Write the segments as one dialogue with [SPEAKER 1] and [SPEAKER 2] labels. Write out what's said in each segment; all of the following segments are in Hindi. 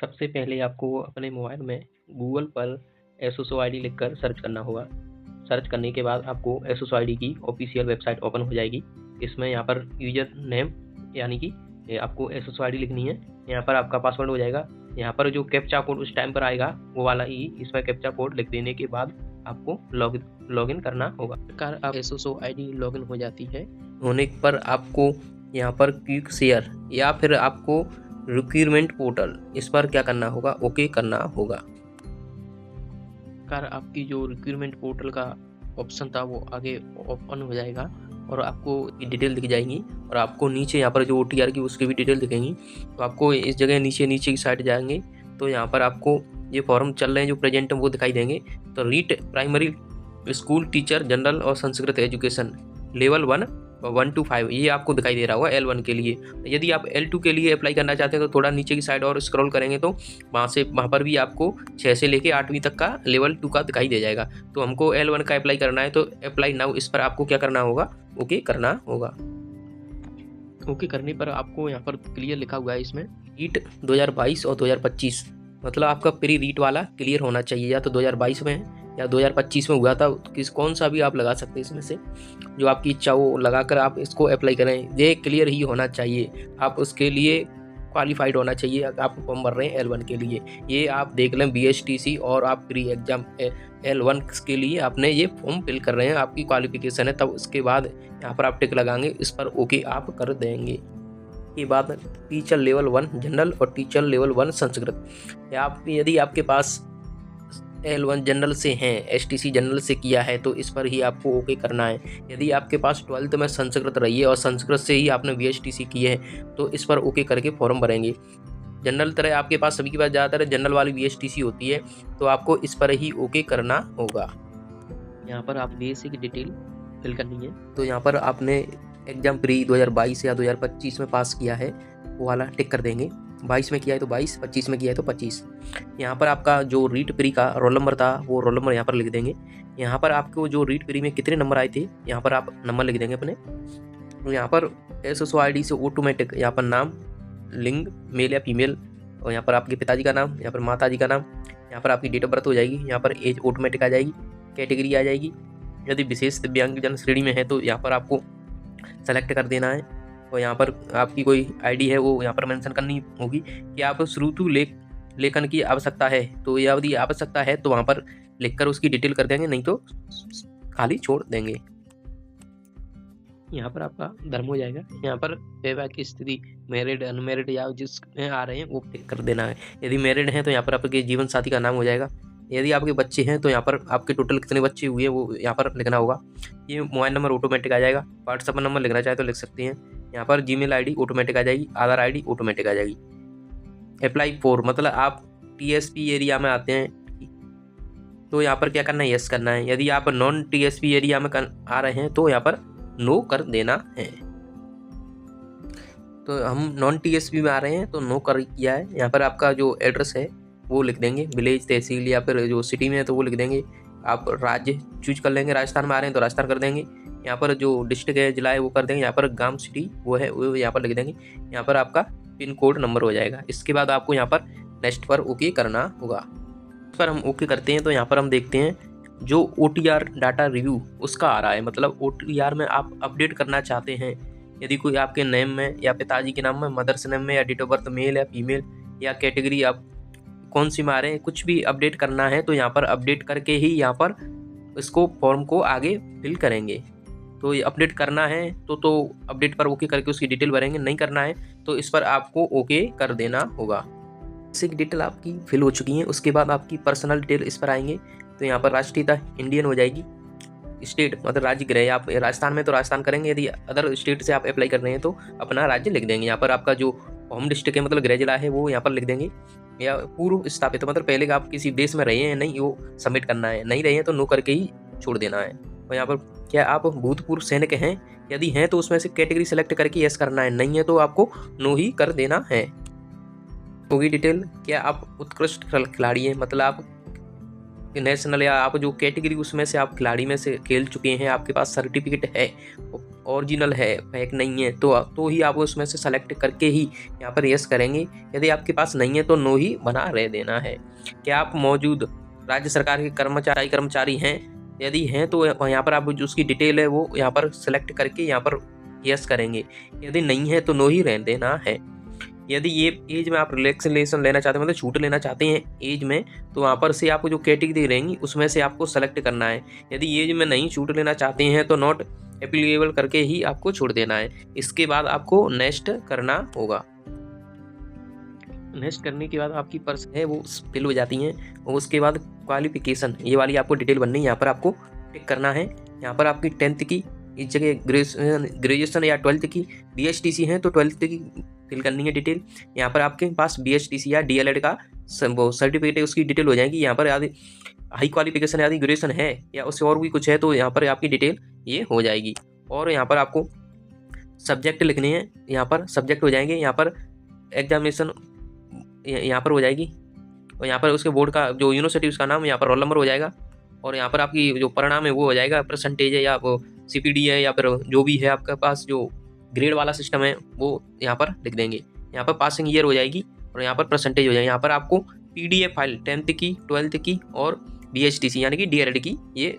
[SPEAKER 1] सबसे पहले आपको अपने मोबाइल में गूगल पर एसोसो आईडी लिखकर सर्च करना होगा। सर्च करने के बाद आपको एसोसो आईडी की ऑफिशियल वेबसाइट ओपन हो जाएगी। इसमें यहाँ पर यूजर नेम यानी कि आपको एसोसो आईडी लिखनी है। यहाँ पर आपका पासवर्ड हो जाएगा। यहाँ पर जो कैप्चा कोड उस टाइम पर आएगा वो वाला ही इसमें कैप्चा कोड लिख देने के बाद आपको लॉगिन करना होगा। प्रकार आप एसोसो आईडी लॉगिन हो जाती है। होने पर आपको यहाँ पर क्विक शेयर या फिर आपको रिक्रूटमेंट पोर्टल इस पर क्या करना होगा, ओके करना होगा। कार आपकी जो रिक्रूटमेंट पोर्टल का ऑप्शन था वो आगे ओपन हो जाएगा और आपको डिटेल दिख जाएंगी और आपको नीचे यहाँ पर जो OTR की उसकी भी डिटेल दिखेंगी। तो आपको इस जगह नीचे की साइड जाएंगे तो यहाँ पर आपको ये फॉर्म चल रहे हैं जो प्रेजेंट वो दिखाई देंगे। तो REET primary school teacher general और संस्कृत एजुकेशन लेवल 1 1 to 5 ये आपको दिखाई दे रहा होगा L1 के लिए। यदि आप L2 के लिए अप्लाई करना चाहते हैं तो थोड़ा नीचे की साइड और स्क्रॉल करेंगे तो वहाँ पर भी आपको 6 से लेके 8वीं तक का लेवल 2 का दिखाई दे जाएगा। तो हमको L1 का अप्लाई करना है तो अप्लाई नाउ इस पर आपको क्या करना होगा, ओके करना होगा। ओके करने पर आपको यहाँ पर क्लियर लिखा हुआ है इसमें रीट 2022 और 2025 मतलब आपका प्री रीट वाला क्लियर होना चाहिए। या तो 2022 में है या 2025 में हुआ था, कौन सा भी आप लगा सकते हैं इसमें से जो आपकी इच्छा हो लगाकर आप इसको अप्लाई करें। ये क्लियर ही होना चाहिए, आप उसके लिए क्वालिफाइड होना चाहिए। आप फॉर्म भर रहे हैं L1 के लिए, ये आप देख लें BSTC और आप प्री एग्जाम L1 के लिए आपने ये फॉर्म फिल कर रहे हैं, आपकी क्वालिफिकेशन है। तब उसके बाद यहाँ पर आप टिक लगाएंगे, इस पर ओके आप कर देंगे। के बाद टीचर लेवल 1 जनरल और टीचर लेवल 1 संस्कृत यदि आपके पास L1 जनरल से हैं, STC जनरल से किया है तो इस पर ही आपको ओके करना है। यदि आपके पास 12th में संस्कृत रही है और संस्कृत से ही आपने BSTC की है तो इस पर ओके करके फॉर्म भरेंगे। जनरल तरह आपके पास सभी के पास ज़्यादातर जनरल वाली BSTC होती है तो आपको इस पर ही ओके करना होगा। यहाँ पर आप बेसिक डिटेल फिल करनी है। तो यहाँ पर आपने एग्जाम प्री 2022 या 2025 में पास किया है वो वाला टिक कर देंगे। 22 में किया है तो 22, 25 में किया है तो 25। यहाँ पर आपका जो रीट प्री का रोल नंबर था वो रोल नंबर यहाँ पर लिख देंगे। यहाँ पर आपको जो रीट प्री में कितने नंबर आए थे यहाँ पर आप नंबर लिख देंगे अपने। तो यहाँ पर एसोसो आईडी से ऑटोमेटिक यहाँ पर नाम, लिंग मेल या फीमेल, और यहाँ पर आपके पिताजी का नाम, यहाँ पर माताजी का नाम, यहाँ पर आपकी डेट ऑफ बर्थ हो जाएगी, यहाँ पर एज ऑटोमेटिक आ जाएगी, कैटेगरी आ जाएगी। यदि विशेष दिव्यांगजन श्रेणी में है तो यहाँ पर आपको सेलेक्ट कर देना है और यहाँ पर आपकी कोई आईडी है वो यहाँ पर मेंशन करनी होगी कि आप शुरू टू लेखन की आवश्यकता है। तो यदि आवश्यकता है तो वहाँ पर लिखकर उसकी डिटेल कर देंगे, नहीं तो खाली छोड़ देंगे। यहाँ पर आपका धर्म हो जाएगा। यहाँ पर वैवाहिक स्थिति मैरिड अनमैरिड या जिसमें आ रहे हैं वो टिक कर देना है। यदि मैरिड हैं तो यहाँ पर आपके जीवन साथी का नाम हो जाएगा। यदि आपके बच्चे हैं तो यहाँ पर आपके टोटल कितने बच्चे हुए वो यहाँ पर लिखना होगा। ये मोबाइल नंबर ऑटोमेटिक आ जाएगा। व्हाट्सएप नंबर लिखना चाहे तो लिख सकते हैं। यहाँ पर जीमेल आईडी ऑटोमेटिक आ जाएगी, आधार आईडी ऑटोमेटिक आ जाएगी। अप्लाई फॉर मतलब आप TSP एरिया में आते हैं तो यहाँ पर क्या करना है, यस करना है। यदि आप नॉन TSP एरिया में आ रहे हैं तो यहाँ पर नो कर देना है। तो हम नॉन TSP में आ रहे हैं तो नो कर किया है। यहाँ पर आपका जो एड्रेस है वो लिख देंगे, विलेज तहसील या फिर जो सिटी में है तो वो लिख देंगे। आप राज्य चूज कर लेंगे, राजस्थान में आ रहे हैं तो राजस्थान कर देंगे। यहाँ पर जो डिस्ट्रिक्ट है जिला है वो कर देंगे। यहाँ पर गांव सिटी वो है वो यहाँ पर लिख देंगे। यहाँ पर आपका पिन कोड नंबर हो जाएगा। इसके बाद आपको यहाँ पर नेक्स्ट पर ओके करना होगा। इस पर हम ओके करते हैं तो यहाँ पर हम देखते हैं जो OTR डाटा रिव्यू उसका आ रहा है। मतलब OTR में आप अपडेट करना चाहते हैं। यदि कोई आपके नेम में या पिताजी के नाम में, मदर्स नेम में या डेट ऑफ बर्थ मेल या फीमेल या कैटेगरी आप कौन सी में आ रहे हैं, कुछ भी अपडेट करना है तो यहाँ पर अपडेट करके ही यहाँ पर इसको फॉर्म को आगे फिल करेंगे। तो ये अपडेट करना है तो अपडेट पर ओके करके उसकी डिटेल भरेंगे। नहीं करना है तो इस पर आपको ओके कर देना होगा। बेसिक डिटेल आपकी फिल हो चुकी है। उसके बाद आपकी पर्सनल डिटेल इस पर आएंगे तो यहाँ पर राष्ट्रीयता इंडियन हो जाएगी। स्टेट मतलब राज्य गृह, आप राजस्थान में तो राजस्थान करेंगे। यदि अदर स्टेट से आप अप्लाई कर रहे हैं तो अपना राज्य लिख देंगे। यहाँ पर आपका जो होम डिस्ट्रिक्ट है मतलब गृह जिला है वो यहाँ पर लिख देंगे। या पूर्व स्थापित तो मतलब पहले आप किसी देश में रहे हैं नहीं, वो सबमिट करना है। नहीं रहे हैं तो नो करके ही छोड़ देना है। और यहाँ पर क्या आप भूतपूर्व सैनिक हैं, यदि हैं तो उसमें से कैटेगरी सेलेक्ट करके यस करना है। नहीं है तो आपको नो ही कर देना है। होगी डिटेल क्या आप उत्कृष्ट खिलाड़ी हैं, मतलब आप नेशनल या आप जो कैटेगरी उसमें से आप खिलाड़ी में से खेल चुके हैं, आपके पास सर्टिफिकेट है ओरिजिनल है, फेक नहीं है, तो ही आप उसमें से सेलेक्ट करके ही यहाँ पर यस करेंगे। यदि आपके पास नहीं है तो नो ही बना रह देना है। क्या आप मौजूद राज्य सरकार के कर्मचारी हैं? यदि हैं तो यहाँ पर आप जो उसकी डिटेल है वो यहाँ पर सेलेक्ट करके यहाँ पर यस करेंगे। यदि नहीं है तो नो ही रहने देना है। यदि ये एज में आप रिलैक्सेशन लेना चाहते हैं, मतलब छूट लेना चाहते हैं एज में, तो वहाँ पर से आपको जो कैटेगरी रहेंगी उसमें से आपको सेलेक्ट करना है। यदि एज में नहीं छूट लेना चाहते हैं तो नॉट एप्लीकेबल करके ही आपको छोड़ देना है। इसके बाद आपको नेक्स्ट करना होगा। नेक्स्ट करने के बाद आपकी पर्स है वो फिल हो जाती हैं, और उसके बाद क्वालिफिकेशन ये वाली आपको डिटेल बननी है, यहाँ पर आपको टिक करना है। यहाँ पर आपकी 10th की इस जगह ग्रेजुएशन या 12th की BSTC है तो 12th की फिल करनी है डिटेल। यहाँ पर आपके पास BSTC या DLED का सर्टिफिकेट है उसकी डिटेल हो जाएगी। यहाँ पर यदि हाई क्वालिफिकेशन यदि ग्रेजुएशन है या उससे और भी कुछ है तो यहाँ पर आपकी डिटेल ये हो जाएगी। और यहाँ पर आपको सब्जेक्ट लिखने हैं, यहाँ पर सब्जेक्ट हो जाएंगे। यहाँ पर एग्जामिनेशन यहाँ पर हो जाएगी, और यहाँ पर उसके बोर्ड का जो यूनिवर्सिटी उसका नाम, यहाँ पर रोल नंबर हो जाएगा, और यहाँ पर आपकी जो परिणाम है वो हो जाएगा, परसेंटेज है या वो CPD है या फिर जो भी है आपके पास जो ग्रेड वाला सिस्टम है वो यहाँ पर लिख देंगे। यहाँ पर पासिंग ईयर हो जाएगी और यहाँ पर परसेंटेज हो जाएगी। यहाँ पर आपको PDF फाइल 10th की 12th की और BSTC यानी कि DLED की ये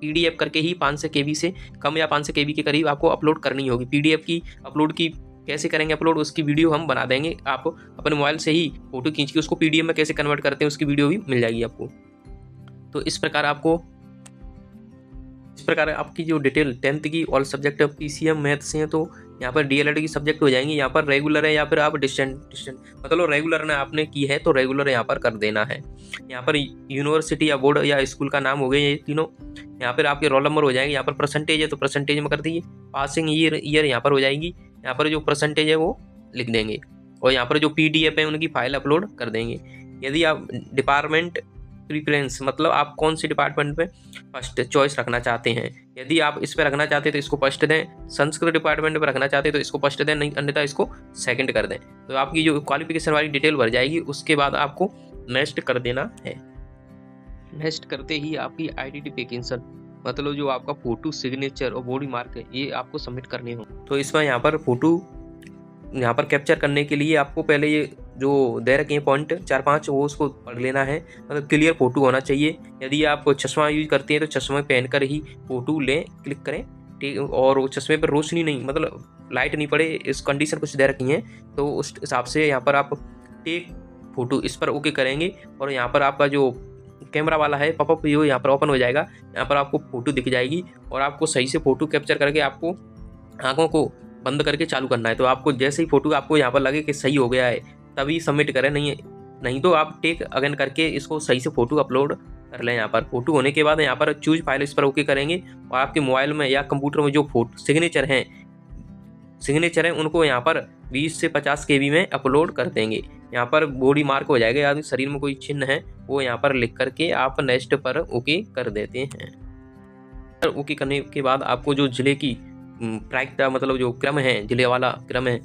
[SPEAKER 1] PDF करके ही 500 KB से कम या 500 KB के करीब आपको अपलोड करनी होगी। PDF की अपलोड की कैसे करेंगे अपलोड, उसकी वीडियो हम बना देंगे। आप अपने मोबाइल से ही फोटो खींच के उसको PDF में कैसे कन्वर्ट करते हैं उसकी वीडियो भी मिल जाएगी आपको। तो इस प्रकार आपकी जो डिटेल 10th की ऑल सब्जेक्ट PCM मैथ से हैं तो यहाँ पर DLED की सब्जेक्ट हो जाएंगी। यहाँ पर रेगुलर है या फिर आप डिस्टेंट मतलब रेगुलर ने आपने की है तो रेगुलर यहाँ पर कर देना है। यहाँ पर यूनिवर्सिटी या बोर्ड या स्कूल का नाम हो गए ये तीनों। यहाँ पर आपके रोल नंबर हो जाएंगे। यहाँ पर परसेंटेज है तो परसेंटेज में कर दीजिए। पासिंग ईयर यहाँ पर हो जाएगी। यहाँ पर जो परसेंटेज है वो लिख देंगे, और यहाँ पर जो PDF है उनकी फाइल अपलोड कर देंगे। यदि आप डिपार्टमेंट प्रीफरेंस मतलब आप कौन सी डिपार्टमेंट में फर्स्ट चॉइस रखना चाहते हैं, यदि आप इस पर रखना चाहते हैं तो इसको फर्स्ट दें। संस्कृत डिपार्टमेंट पर रखना चाहते हैं तो इसको फर्स्ट दें, नहीं अन्यथा इसको सेकंड कर दें। तो आपकी जो क्वालिफिकेशन वाली डिटेल भर जाएगी, उसके बाद आपको नेक्स्ट कर देना है। नेक्स्ट करते ही आपकी आइडेंटिफिकेशन मतलब जो आपका फोटो, सिग्नेचर और बॉडी मार्क है ये आपको सबमिट करने हो। तो इसमें यहाँ पर फोटो यहाँ पर कैप्चर करने के लिए आपको पहले ये जो दे रखे हैं पॉइंट 4-5 वो उसको पढ़ लेना है। मतलब क्लियर फोटो होना चाहिए। यदि आप चश्मा यूज करते हैं तो चश्मा पहनकर ही फोटो लें, क्लिक करें, ठीक। और वो चश्मे पर रोशनी नहीं मतलब लाइट नहीं पड़े, इस कंडीशन कुछ दे रखी हैं तो उस हिसाब से यहाँ पर आप टेक फोटो इस पर ओके करेंगे, और यहाँ पर आपका जो कैमरा वाला है पॉपअप व्यू यहाँ पर ओपन हो जाएगा। यहाँ पर आपको फोटो दिख जाएगी और आपको सही से फोटो कैप्चर करके आपको आंखों को बंद करके चालू करना है। तो आपको जैसे ही फोटो आपको यहाँ पर लगे कि सही हो गया है तभी सबमिट करें, नहीं तो आप टेक अगेन करके इसको सही से फोटो अपलोड कर लें। यहाँ पर फोटो होने के बाद यहाँ पर चूज फाइल इस पर ओके करेंगे, और आपके मोबाइल में या कंप्यूटर में जो फोटो सिग्नेचर हैं उनको यहाँ पर 20 से 50 KB में अपलोड कर देंगे। यहाँ पर बॉडी मार्क हो जाएगा, यानी शरीर में कोई चिन्ह है वो यहाँ पर लिख करके आप नेक्स्ट पर ओके कर देते हैं। ओके करने के बाद आपको जो जिले की प्रायिकता मतलब जो क्रम है, जिले वाला क्रम है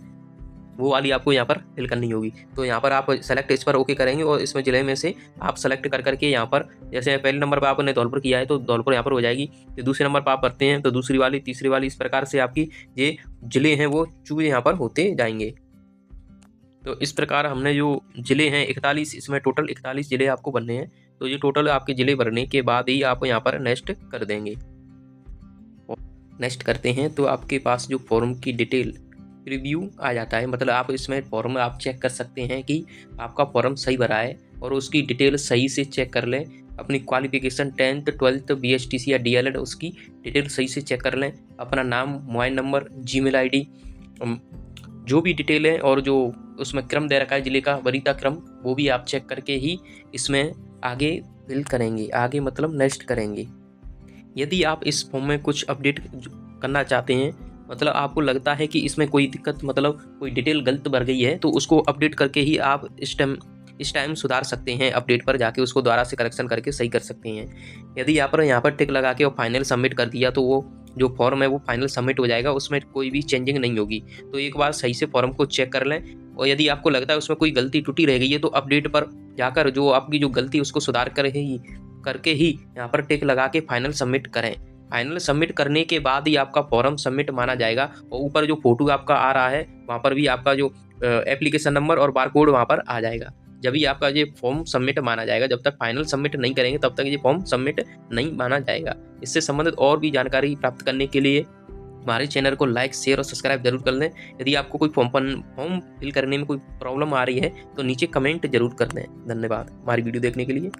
[SPEAKER 1] वो वाली आपको यहाँ पर फिल करनी होगी। तो यहाँ पर आप सेलेक्ट इस पर ओके करेंगे, और इसमें जिले में से आप सेलेक्ट कर करके यहाँ पर जैसे पहले नंबर पर आपने धौलपुर किया है तो धौलपुर यहाँ पर हो जाएगी। तो दूसरे नंबर पर आप करते हैं तो दूसरी वाली, तीसरी वाली, इस प्रकार से आपकी ये जिले हैं वो चूज यहाँ पर होते जाएंगे। तो इस प्रकार हमने जो जिले हैं 41, इसमें टोटल 41 जिले आपको बनने हैं। तो ये टोटल आपके जिले भरने के बाद ही आप यहाँ पर नेक्स्ट कर देंगे। नेक्स्ट करते हैं तो आपके पास जो फॉर्म की डिटेल रिव्यू आ जाता है, मतलब आप इसमें फॉर्म में आप चेक कर सकते हैं कि आपका फॉर्म सही भरा है, और उसकी डिटेल सही से चेक कर लें। अपनी क्वालिफिकेशन 10th 12th BSTC या DLED उसकी डिटेल सही से चेक कर लें। अपना नाम, मोबाइल नंबर, जीमेल ID जो भी डिटेल है, और जो उसमें क्रम दे रखा है जिले का वरीयता क्रम, वो भी आप चेक करके ही इसमें आगे फिल करेंगे, आगे मतलब नेक्स्ट करेंगे। यदि आप इस फॉर्म में कुछ अपडेट करना चाहते हैं, मतलब आपको लगता है कि इसमें कोई दिक्कत मतलब कोई डिटेल गलत भर गई है, तो उसको अपडेट करके ही आप इस टाइम सुधार सकते हैं। अपडेट पर जाके उसको दोबारा से करेक्शन करके सही कर सकते हैं। यदि यहाँ पर टिक लगा के और फाइनल सबमिट कर दिया तो वो जो फॉर्म है वो फाइनल सबमिट हो जाएगा, उसमें कोई भी चेंजिंग नहीं होगी। तो एक बार सही से फॉर्म को चेक कर लें, और यदि आपको लगता है उसमें कोई गलती टूटी रह गई है तो अपडेट पर जाकर जो आपकी जो गलती उसको सुधार करके ही यहाँ पर टिक लगा के फाइनल सबमिट करें। फाइनल सबमिट करने के बाद ही आपका फॉर्म सबमिट माना जाएगा। और ऊपर जो फोटो आपका आ रहा है वहाँ पर भी आपका जो एप्लीकेशन नंबर और बारकोड वहाँ पर आ जाएगा। जब भी आपका ये फॉर्म सबमिट माना जाएगा। जब तक फाइनल सबमिट नहीं करेंगे तब तक ये फॉर्म सबमिट नहीं माना जाएगा। इससे संबंधित और भी जानकारी प्राप्त करने के लिए हमारे चैनल को लाइक, शेयर और सब्सक्राइब जरूर कर लें। यदि आपको कोई फॉर्म फिल करने में कोई प्रॉब्लम आ रही है तो नीचे कमेंट जरूर कर दें। धन्यवाद हमारी वीडियो देखने के लिए।